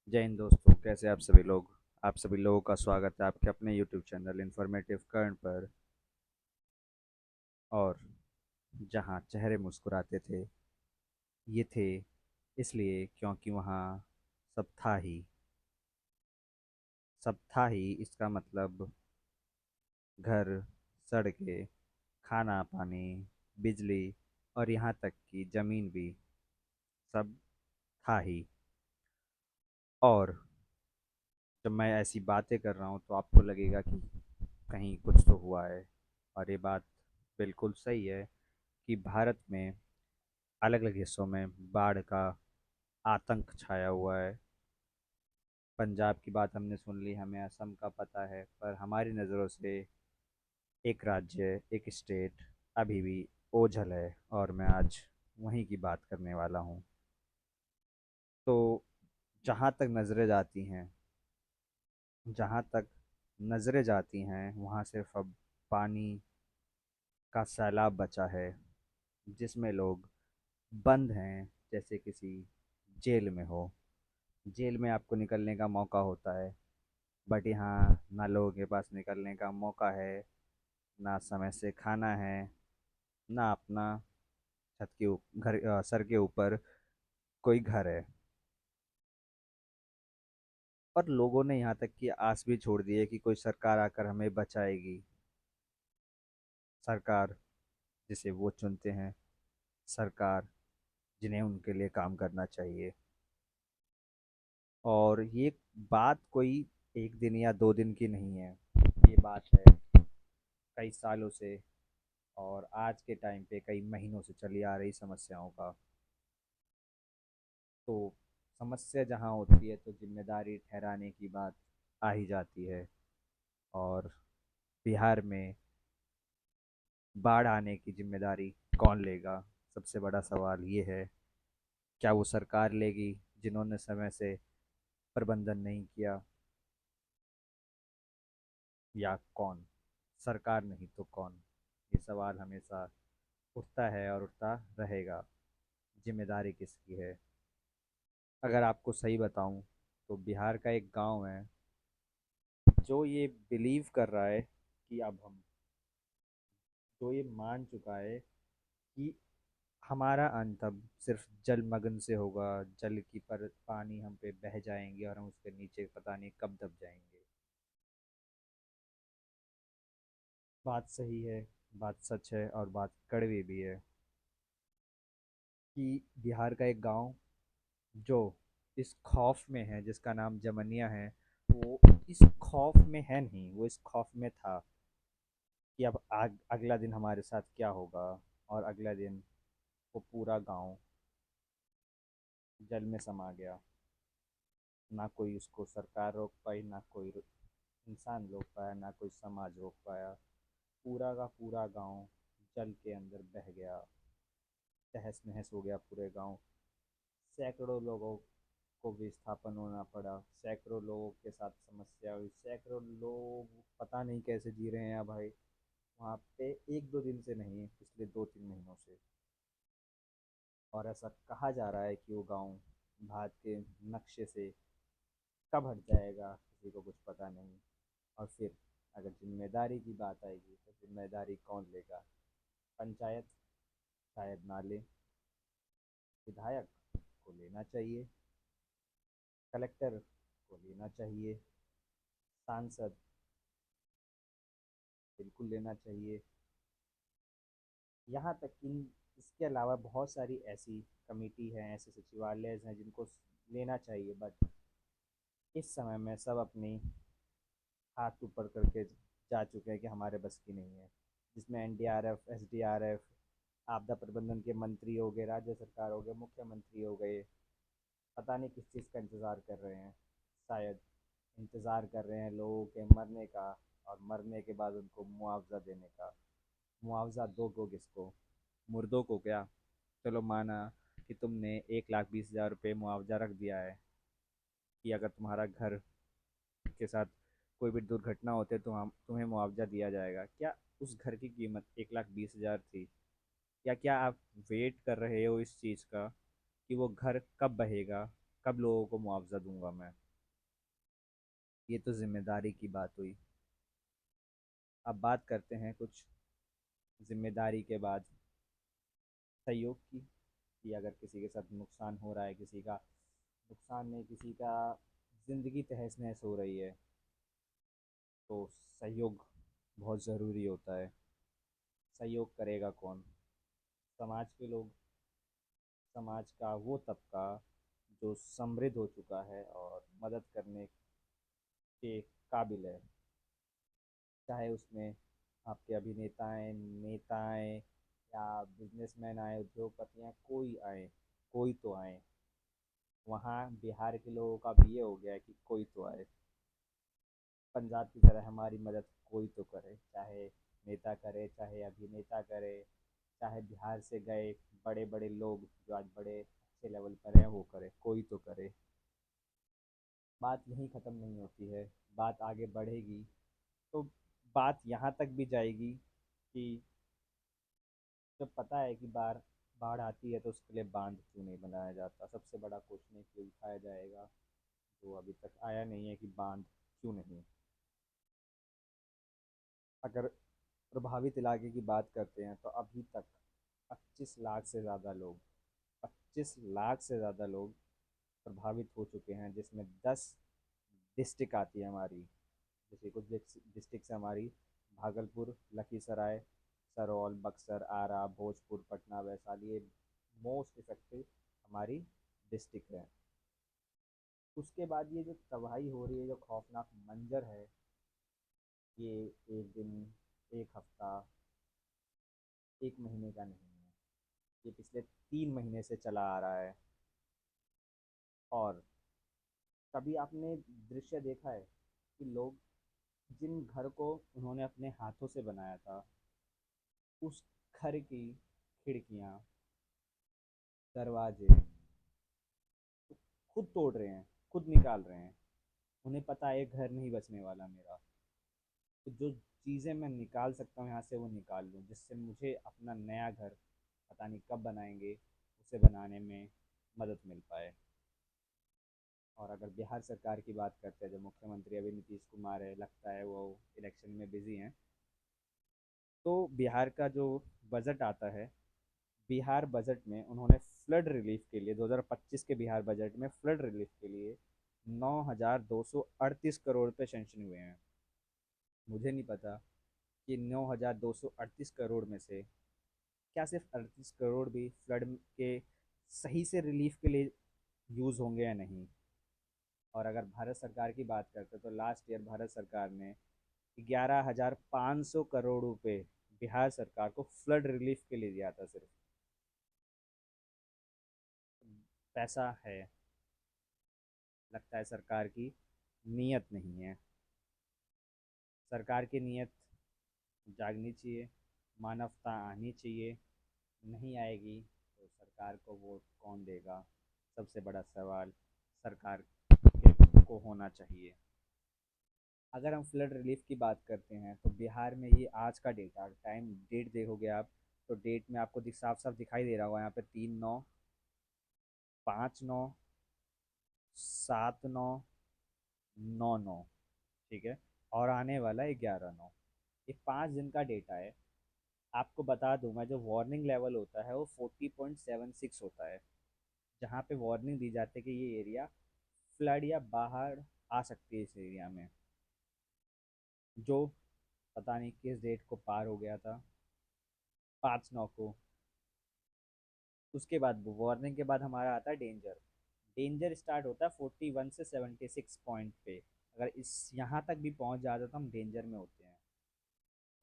जय हिंद दोस्तों, कैसे आप सभी लोग। आप सभी लोगों का स्वागत है आपके अपने यूट्यूब चैनल इन्फॉर्मेटिव कर्ण पर। और जहां चेहरे मुस्कुराते थे, ये थे इसलिए क्योंकि वहाँ सब था ही। सब था ही इसका मतलब घर, सड़कें, खाना पानी, बिजली और यहाँ तक कि ज़मीन भी सब था ही। और जब मैं ऐसी बातें कर रहा हूँ तो आपको लगेगा कि कहीं कुछ तो हुआ है। और ये बात बिल्कुल सही है कि भारत में अलग अलग हिस्सों में बाढ़ का आतंक छाया हुआ है। पंजाब की बात हमने सुन ली, हमें असम का पता है, पर हमारी नज़रों से एक राज्य, एक स्टेट अभी भी ओझल है। और मैं आज वहीं की बात करने वाला हूँ। तो जहाँ तक नज़रें जाती हैं, जहाँ तक नज़रें जाती हैं वहाँ सिर्फ अब पानी का सैलाब बचा है, जिसमें लोग बंद हैं जैसे किसी जेल में हो। जेल में आपको निकलने का मौका होता है, बट यहाँ ना लोगों के पास निकलने का मौका है, ना समय से खाना है, ना अपना सर के ऊपर कोई घर है। और लोगों ने यहाँ तक कि आस भी छोड़ दी है कि कोई सरकार आकर हमें बचाएगी। सरकार जिसे वो चुनते हैं, सरकार जिन्हें उनके लिए काम करना चाहिए। और ये बात कोई एक दिन या दो दिन की नहीं है, ये बात है कई सालों से और आज के टाइम पे कई महीनों से चली आ रही समस्याओं का। तो समस्या जहाँ होती है तो जिम्मेदारी ठहराने की बात आ ही जाती है। और बिहार में बाढ़ आने की जिम्मेदारी कौन लेगा? सबसे बड़ा सवाल ये है। क्या वो सरकार लेगी जिन्होंने समय से प्रबंधन नहीं किया, या कौन? सरकार नहीं तो कौन? ये सवाल हमेशा उठता है और उठता रहेगा। जिम्मेदारी किसकी है? अगर आपको सही बताऊं तो बिहार का एक गांव है जो ये बिलीव कर रहा है कि अब हम, जो ये मान चुका है कि हमारा अंत अब सिर्फ जलमग्न से होगा। जल की पर पानी हम पे बह जाएंगे और हम उसके नीचे पता नहीं कब दब जाएंगे। बात सही है, बात सच है और बात कड़वी भी है कि बिहार का एक गांव जो इस खौफ में है, जिसका नाम जमनिया है, वो इस खौफ में है नहीं, वो इस खौफ में था कि अब अगला दिन हमारे साथ क्या होगा। और अगला दिन वो पूरा गांव जल में समा गया। ना कोई उसको सरकार रोक पाई, ना कोई इंसान रोक पाया, ना कोई समाज रोक पाया। पूरा का पूरा गांव जल के अंदर बह गया। तहस नहस हो गया पूरे गांव। सैकड़ों लोगों को विस्थापन होना पड़ा, सैकड़ों लोगों के साथ समस्या हुई, सैकड़ों लोग पता नहीं कैसे जी रहे हैं भाई वहाँ पे। एक दो दिन से नहीं, पिछले 2-3 महीनों से। और ऐसा कहा जा रहा है कि वो गांव भारत के नक्शे से कब हट जाएगा, किसी को कुछ पता नहीं। और फिर अगर जिम्मेदारी की बात आएगी तो जिम्मेदारी कौन लेगा? पंचायत शायद ना ले, विधायक को लेना चाहिए, कलेक्टर को लेना चाहिए, सांसद बिल्कुल लेना चाहिए। यहाँ तक कि इसके अलावा बहुत सारी ऐसी कमेटी हैं, ऐसे सचिवालय हैं जिनको लेना चाहिए, बट इस समय में सब अपनी हाथ ऊपर करके जा चुके हैं कि हमारे बस की नहीं है। जिसमें एनडीआरएफ, एसडीआरएफ, आपदा प्रबंधन के मंत्री हो गए, राज्य सरकार हो गए, मुख्यमंत्री हो गए, पता नहीं किस चीज़ का इंतज़ार कर रहे हैं। शायद इंतज़ार कर रहे हैं लोगों के मरने का, और मरने के बाद उनको मुआवजा देने का। मुआवजा दो को किसको? मुर्दों को क्या? चलो माना कि तुमने 1,20,000 रुपये मुआवजा रख दिया है कि अगर तुम्हारा घर के साथ कोई भी दुर्घटना होती है तो हम तुम्हें मुआवजा दिया जाएगा। क्या उस घर की कीमत 1,20,000 थी? या क्या आप वेट कर रहे हो इस चीज़ का कि वो घर कब बहेगा, कब लोगों को मुआवजा दूंगा मैं। ये तो जिम्मेदारी की बात हुई। अब बात करते हैं कुछ जिम्मेदारी के बाद सहयोग कि अगर किसी के साथ नुकसान हो रहा है, किसी का नुकसान नहीं, किसी का ज़िंदगी तहस नहस हो रही है, तो सहयोग बहुत ज़रूरी होता है। सहयोग करेगा कौन? समाज के लोग, समाज का वो तबका जो समृद्ध हो चुका है और मदद करने के काबिल है। चाहे उसमें आपके अभिनेताएं, नेताएं, या बिजनेसमैन आए, उद्योगपति आए, कोई आए, कोई तो आए। वहाँ बिहार के लोगों का भी ये हो गया है कि कोई तो आए, पंजाब की तरह हमारी मदद कोई तो करे। चाहे नेता करे, चाहे अभिनेता करे, चाहे बिहार से गए बड़े बड़े लोग जो आज बड़े अच्छे लेवल पर हैं वो करे, कोई तो करे। बात यहीं ख़त्म नहीं होती है, बात आगे बढ़ेगी। तो बात यहाँ तक भी जाएगी कि जब पता है कि बाढ़ बाढ़ आती है तो उसके लिए बांध क्यों नहीं बनाया जाता। सबसे बड़ा क्वेश्चन है कि उठाया जाएगा, जो अभी तक आया नहीं है कि बांध क्यों नहीं। अगर प्रभावित इलाके की बात करते हैं तो अभी तक 25 लाख से ज़्यादा लोग, 25 लाख से ज़्यादा लोग प्रभावित हो चुके हैं, जिसमें 10 डिस्ट्रिक्ट आती है हमारी। जैसे कुछ डिस्ट्रिक्ट से हमारी भागलपुर, लखीसराय, सरौल, बक्सर, आरा, भोजपुर, पटना, वैशाली, ये मोस्ट इफेक्टिव हमारी डिस्ट्रिक्ट है। उसके बाद ये जो तबाही हो रही है, जो खौफनाक मंजर है, ये एक दिन, एक हफ्ता, एक महीने का नहीं है। ये पिछले 3 महीने से चला आ रहा है। और कभी आपने दृश्य देखा है कि लोग जिन घर को उन्होंने अपने हाथों से बनाया था, उस घर की खिड़कियाँ, दरवाजे खुद तोड़ रहे हैं, खुद निकाल रहे हैं। उन्हें पता है ये घर नहीं बचने वाला मेरा, तो जो चीज़ें मैं निकाल सकता हूँ यहाँ से वो निकाल लूँ, जिससे मुझे अपना नया घर पता नहीं कब बनाएंगे उसे बनाने में मदद मिल पाए। और अगर बिहार सरकार की बात करते हैं, जो मुख्यमंत्री अभी नीतीश कुमार है, लगता है वो इलेक्शन में बिजी हैं, तो बिहार का जो बजट आता है, बिहार बजट में उन्होंने फ्लड रिलीफ के लिए 2025 के बिहार बजट में फ्लड रिलीफ के लिए 9,238 करोड़ रुपये सेंक्शन हुए हैं। मुझे नहीं पता कि 9,238 करोड़ में से क्या सिर्फ 38 करोड़ भी फ्लड के सही से रिलीफ के लिए यूज़ होंगे या नहीं। और अगर भारत सरकार की बात करते हैं तो लास्ट ईयर भारत सरकार ने 11,500 करोड़ रुपए बिहार सरकार को फ्लड रिलीफ के लिए दिया था। सिर्फ पैसा है, लगता है सरकार की नीयत नहीं है। सरकार की नीयत जागनी चाहिए, मानवता आनी चाहिए। नहीं आएगी तो सरकार को वोट कौन देगा? सबसे बड़ा सवाल सरकार के को होना चाहिए। अगर हम फ्लड रिलीफ की बात करते हैं तो बिहार में ये आज का डेटा, टाइम डेट देखोगे आप, तो डेट में आपको साफ साफ दिखाई दे रहा होगा यहाँ पे 3/9, 5/9, 7/9, 9/9, ठीक है, और आने वाला है 11/9। ये 5 दिन का डेटा है। आपको बता दूं मैं, जो वार्निंग लेवल होता है वो 40.76 होता है, जहाँ पे वार्निंग दी जाती है कि ये एरिया फ्लड या बाढ़ आ सकती है इस एरिया में। जो पता नहीं किस डेट को पार हो गया था, 5/9 को। उसके बाद वार्निंग के बाद हमारा आता है डेंजर। डेंजर स्टार्ट होता है 41 से 76 पॉइंट पे। अगर इस यहाँ तक भी पहुँच जाता तो हम डेंजर में होते हैं।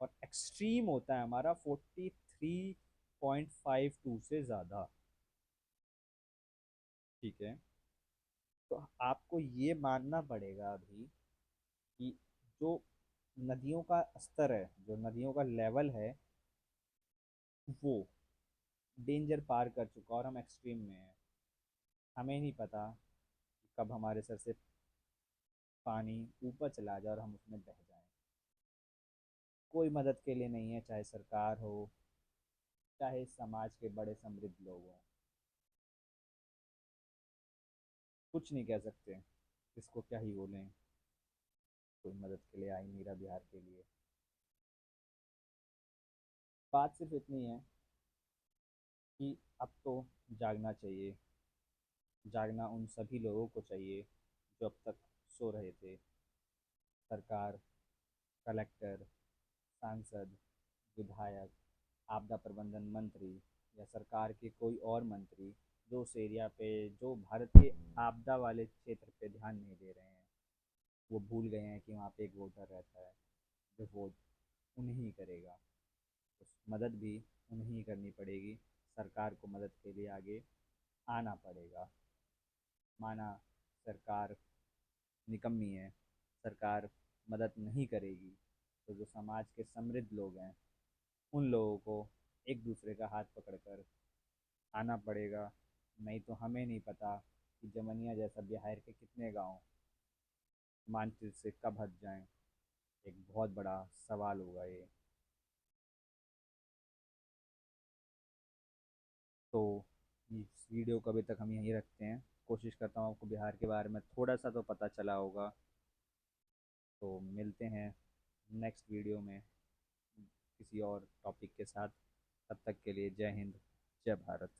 और एक्सट्रीम होता है हमारा 43.52 से ज़्यादा, ठीक है। तो आपको ये मानना पड़ेगा अभी कि जो नदियों का स्तर है, जो नदियों का लेवल है, वो डेंजर पार कर चुका और हम एक्सट्रीम में हैं। हमें नहीं पता कि कब हमारे सर से पानी ऊपर चला जाए और हम उसमें बह जाएं। कोई मदद के लिए नहीं है, चाहे सरकार हो, चाहे समाज के बड़े समृद्ध लोग हों। कुछ नहीं कह सकते, इसको क्या ही बोलें। कोई मदद के लिए आ ही नहीं रहा बिहार के लिए। बात सिर्फ इतनी है कि अब तो जागना चाहिए। जागना उन सभी लोगों को चाहिए जो अब तक सो रहे थे। सरकार, कलेक्टर, सांसद, विधायक, आपदा प्रबंधन मंत्री या सरकार के कोई और मंत्री जो उस एरिया पे, जो भारत के आपदा वाले क्षेत्र पे ध्यान नहीं दे रहे हैं। वो भूल गए हैं कि वहाँ पे एक वोटर रहता है जो वोट उन्हें ही करेगा। उस मदद भी उन्हें ही करनी पड़ेगी। सरकार को मदद के लिए आगे आना पड़ेगा। माना सरकार निकम्मी है, सरकार मदद नहीं करेगी, तो जो समाज के समृद्ध लोग हैं उन लोगों को एक दूसरे का हाथ पकड़कर आना पड़ेगा। नहीं तो हमें नहीं पता कि जमनिया जैसा बिहार के कितने गांव मानचित्र से कब हट जाएं। एक बहुत बड़ा सवाल होगा ये। तो इस वीडियो को अभी तक हम यहीं रखते हैं। कोशिश करता हूँ आपको बिहार के बारे में थोड़ा सा तो पता चला होगा। तो मिलते हैं नेक्स्ट वीडियो में किसी और टॉपिक के साथ। तब तक के लिए जय हिंद, जय भारत।